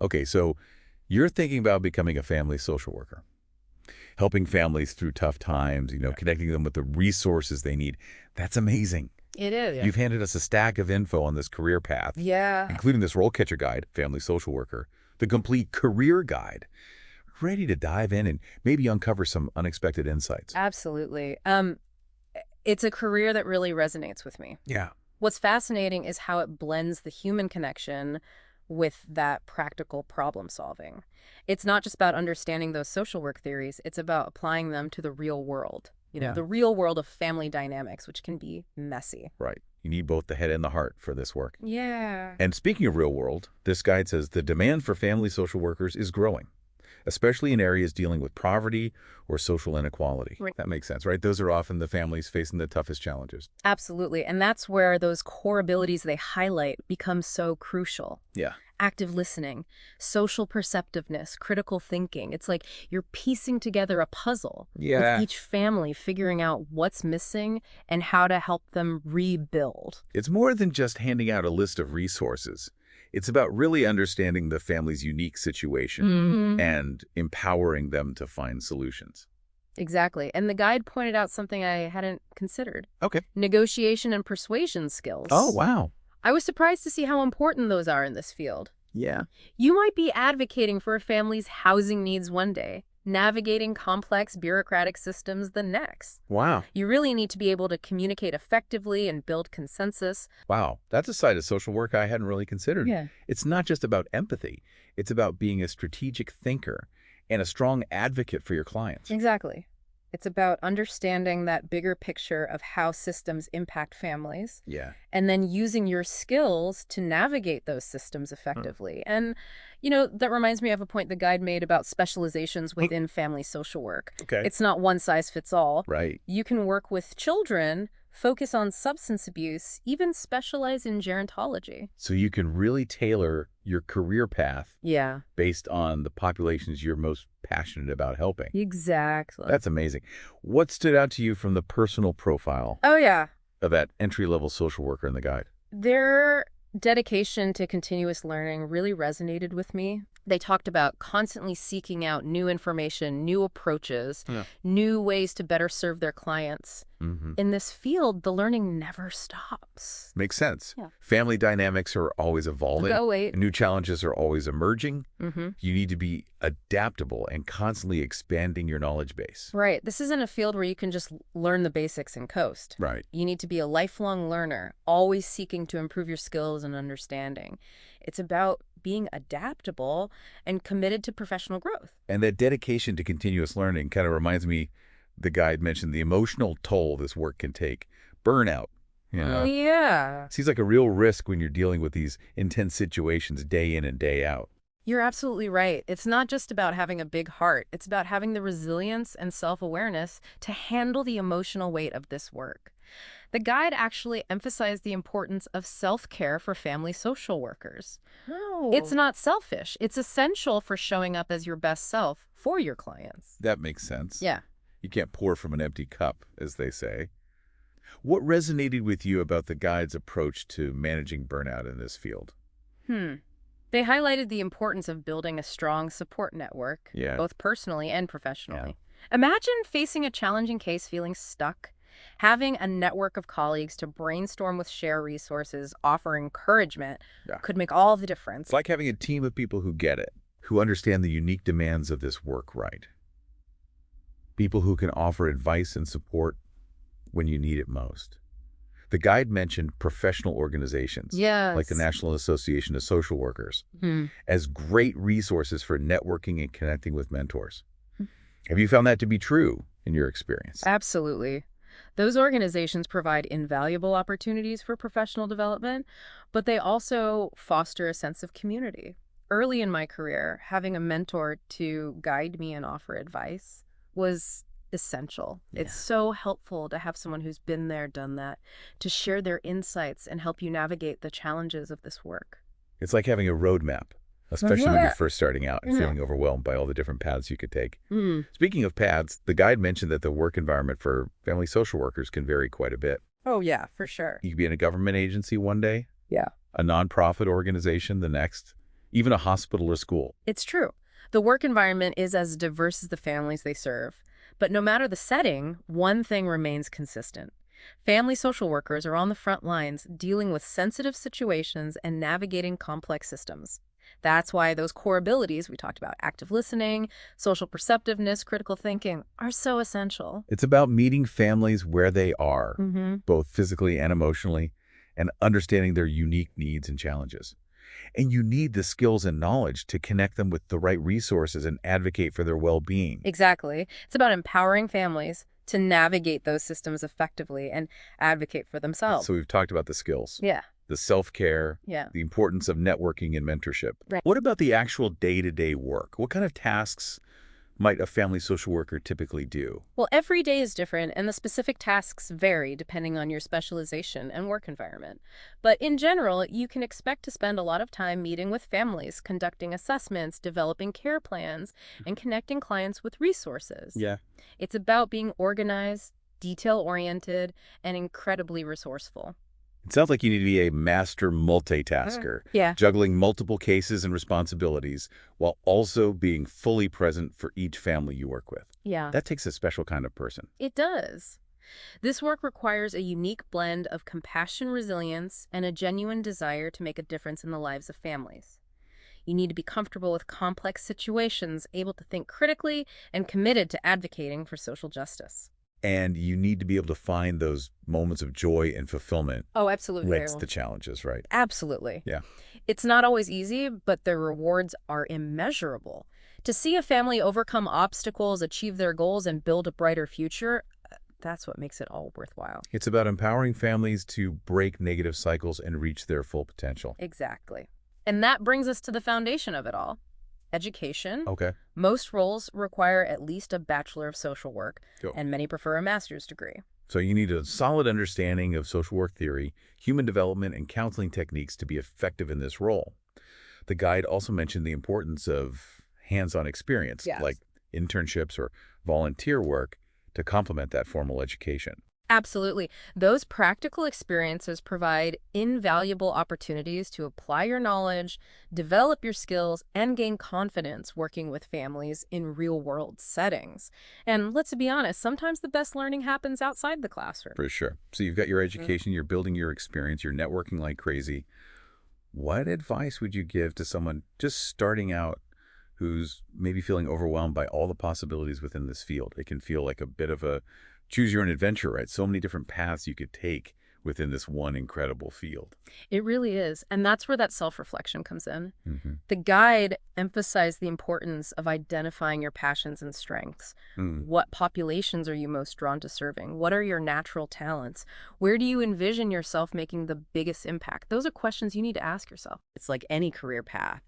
Okay, so you're thinking about becoming a family social worker, helping families through tough times, connecting them with the resources they need. That's amazing. It is. Yeah. You've handed us a stack of info on this career path, Yeah. including this RoleCatcher guide, Family Social Worker, the complete career guide. Ready to dive in and maybe uncover some unexpected insights. Absolutely. It's a career that really resonates with me. Yeah. What's fascinating is how it blends the human connection with that practical problem solving. It's not just about understanding those social work theories, it's about applying them to the real world. Yeah. The real world of family dynamics, which can be messy. Right. You need both the head and the heart for this work. Yeah. And speaking of real world, this guide says the demand for family social workers is growing, especially in areas dealing with poverty or social inequality. Right. That makes sense, right? Those are often the families facing the toughest challenges. Absolutely. And that's where those core abilities they highlight become so crucial. Yeah. Active listening, social perceptiveness, critical thinking. It's like you're piecing together a puzzle Yeah. with each family, figuring out what's missing and how to help them rebuild. It's more than just handing out a list of resources. It's about really understanding the family's unique situation and empowering them to find solutions. Exactly. And the guide pointed out something I hadn't considered. Okay. Negotiation and persuasion skills. Oh, wow. I was surprised to see how important those are in this field. Yeah. You might be advocating for a family's housing needs one day, navigating complex bureaucratic systems the next. Wow. You really need to be able to communicate effectively and build consensus. Wow. That's a side of social work I hadn't really considered. Yeah. It's not just about empathy. It's about being a strategic thinker and a strong advocate for your clients. Exactly. It's about understanding that bigger picture of how systems impact families. Yeah. And then using your skills to navigate those systems effectively. And, that reminds me of a point the guide made about specializations within family social work. Okay. It's not one size fits all. Right. You can work with children, focus on substance abuse, even specialize in gerontology. So you can really tailor your career path Yeah. based on the populations you're most passionate about helping. Exactly. That's amazing. What stood out to you from the personal profile Oh, yeah. of that entry-level social worker in the guide? Their dedication to continuous learning really resonated with me. They talked about constantly seeking out new information, new approaches, new ways to better serve their clients. In this field, the learning never stops. Makes sense. Yeah. Family dynamics are always evolving. Go wait. And new challenges are always emerging. Mm-hmm. You need to be adaptable and constantly expanding your knowledge base. Right. This isn't a field where you can just learn the basics and coast. Right. You need to be a lifelong learner, always seeking to improve your skills and understanding. It's about being adaptable and committed to professional growth. And that dedication to continuous learning kind of reminds me, the guide mentioned the emotional toll this work can take. Burnout. Oh, yeah. Seems like a real risk when you're dealing with these intense situations day in and day out. You're absolutely right. It's not just about having a big heart. It's about having the resilience and self-awareness to handle the emotional weight of this work. The guide actually emphasized the importance of self-care for family social workers. Oh. It's not selfish. It's essential for showing up as your best self for your clients. That makes sense. Yeah. You can't pour from an empty cup, as they say. What resonated with you about the guide's approach to managing burnout in this field? They highlighted the importance of building a strong support network, Yeah. both personally and professionally. Imagine facing a challenging case feeling stuck. Having a network of colleagues to brainstorm with, share resources, offer encouragement could make all the difference. It's like having a team of people who get it, who understand the unique demands of this work right. People who can offer advice and support when you need it most. The guide mentioned professional organizations, like the National Association of Social Workers, as great resources for networking and connecting with mentors. Have you found that to be true in your experience? Absolutely. Those organizations provide invaluable opportunities for professional development, but they also foster a sense of community. Early in my career, having a mentor to guide me and offer advice was essential. It's so helpful to have someone who's been there, done that, to share their insights and help you navigate the challenges of this work. It's like having a roadmap, especially when you're first starting out and feeling overwhelmed by all the different paths you could take. Speaking of paths, the guide mentioned that the work environment for family social workers can vary quite a bit. Oh, yeah, for sure. You could be in a government agency one day, Yeah. a nonprofit organization the next. even a hospital or school. It's true. The work environment is as diverse as the families they serve. But no matter the setting, one thing remains consistent. Family social workers are on the front lines dealing with sensitive situations and navigating complex systems. That's why those core abilities we talked about, active listening, social perceptiveness, critical thinking, are so essential. It's about meeting families where they are, Mm-hmm. both physically and emotionally, and understanding their unique needs and challenges. And you need the skills and knowledge to connect them with the right resources and advocate for their well-being. Exactly. It's about empowering families to navigate those systems effectively and advocate for themselves. So we've talked about the skills, Yeah. the self-care, Yeah. the importance of networking and mentorship. Right. What about the actual day-to-day work? What kind of tasks might a family social worker typically do? Well, every day is different, and the specific tasks vary depending on your specialization and work environment. But in general, you can expect to spend a lot of time meeting with families, conducting assessments, developing care plans, and connecting clients with resources. Yeah. It's about being organized, detail-oriented, and incredibly resourceful. It sounds like you need to be a master multitasker, Yeah. juggling multiple cases and responsibilities while also being fully present for each family you work with. Yeah. That takes a special kind of person. It does. This work requires a unique blend of compassion, resilience, and a genuine desire to make a difference in the lives of families. You need to be comfortable with complex situations, able to think critically, and committed to advocating for social justice. And you need to be able to find those moments of joy and fulfillment Oh, absolutely. amidst the challenges, right? Absolutely. Yeah. It's not always easy, but the rewards are immeasurable. To see a family overcome obstacles, achieve their goals, and build a brighter future, that's what makes it all worthwhile. It's about empowering families to break negative cycles and reach their full potential. Exactly. And that brings us to the foundation of it all. Education. Okay. Most roles require at least a Bachelor of Social Work, Go. and many prefer a master's degree. So you need a solid understanding of social work theory, human development, and counseling techniques to be effective in this role. The guide also mentioned the importance of hands-on experience, Yes. like internships or volunteer work, to complement that formal education. Absolutely. Those practical experiences provide invaluable opportunities to apply your knowledge, develop your skills, and gain confidence working with families in real-world settings. And let's be honest, sometimes the best learning happens outside the classroom. For sure. So you've got your education, you're building your experience, you're networking like crazy. What advice would you give to someone just starting out who's maybe feeling overwhelmed by all the possibilities within this field? It can feel like a bit of a choose your own adventure, right? So many different paths you could take within this one incredible field. It really is. And that's where that self-reflection comes in. Mm-hmm. The guide emphasized the importance of identifying your passions and strengths. What populations are you most drawn to serving? What are your natural talents? Where do you envision yourself making the biggest impact? Those are questions you need to ask yourself. It's like any career path.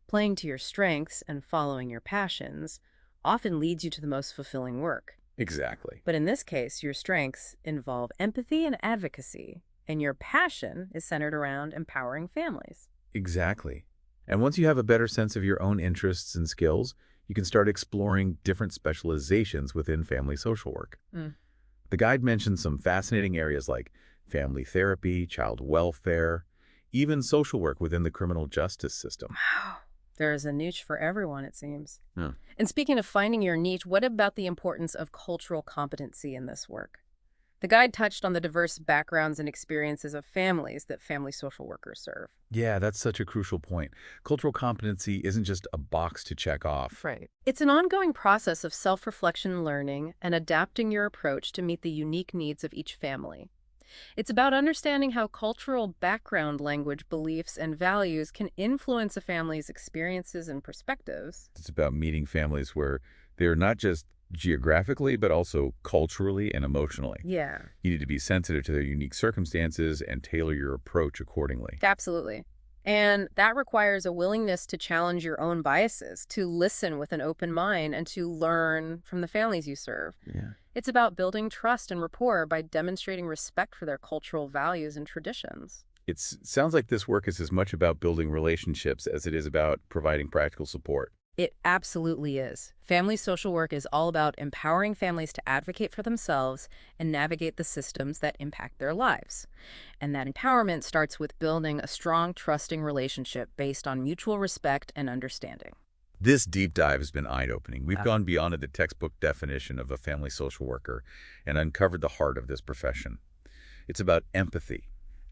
Playing to your strengths and following your passions often leads you to the most fulfilling work. Exactly. But in this case, your strengths involve empathy and advocacy, and your passion is centered around empowering families. Exactly. And once you have a better sense of your own interests and skills, you can start exploring different specializations within family social work. The guide mentions some fascinating areas like family therapy, child welfare, even social work within the criminal justice system. Wow. There is a niche for everyone, it seems. Yeah. And speaking of finding your niche, what about the importance of cultural competency in this work? The guide touched on the diverse backgrounds and experiences of families that family social workers serve. Yeah, that's such a crucial point. Cultural competency isn't just a box to check off. Right. It's an ongoing process of self-reflection, learning, and adapting your approach to meet the unique needs of each family. It's about understanding how cultural background, language, beliefs, and values can influence a family's experiences and perspectives. It's about meeting families where they're not just geographically, but also culturally and emotionally. Yeah. You need to be sensitive to their unique circumstances and tailor your approach accordingly. Absolutely. And that requires a willingness to challenge your own biases, to listen with an open mind, and to learn from the families you serve. Yeah. It's about building trust and rapport by demonstrating respect for their cultural values and traditions. It sounds like this work is as much about building relationships as it is about providing practical support. It absolutely is. Family social work is all about empowering families to advocate for themselves and navigate the systems that impact their lives. And that empowerment starts with building a strong, trusting relationship based on mutual respect and understanding. This deep dive has been eye-opening. We've gone beyond the textbook definition of a family social worker and uncovered the heart of this profession. It's about empathy,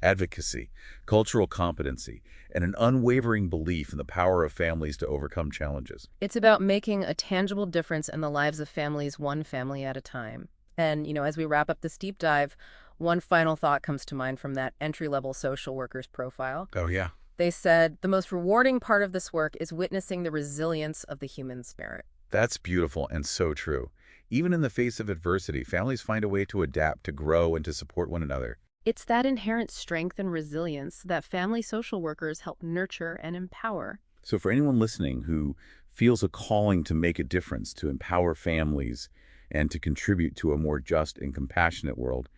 advocacy, cultural competency, and an unwavering belief in the power of families to overcome challenges. It's about making a tangible difference in the lives of families, one family at a time. And, as we wrap up this deep dive, one final thought comes to mind from that entry-level social worker's profile. Oh, yeah. They said, the most rewarding part of this work is witnessing the resilience of the human spirit. That's beautiful and so true. Even in the face of adversity, families find a way to adapt, to grow, and to support one another. It's that inherent strength and resilience that family social workers help nurture and empower. So for anyone listening who feels a calling to make a difference, to empower families, and to contribute to a more just and compassionate world,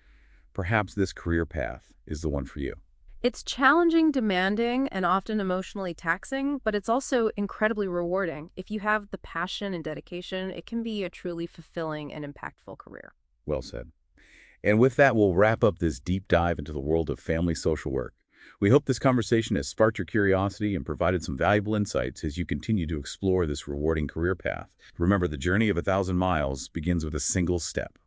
perhaps this career path is the one for you. It's challenging, demanding, and often emotionally taxing, but it's also incredibly rewarding. If you have the passion and dedication, it can be a truly fulfilling and impactful career. Well said. And with that, we'll wrap up this deep dive into the world of family social work. We hope this conversation has sparked your curiosity and provided some valuable insights as you continue to explore this rewarding career path. Remember, the journey of 1,000 miles begins with a single step.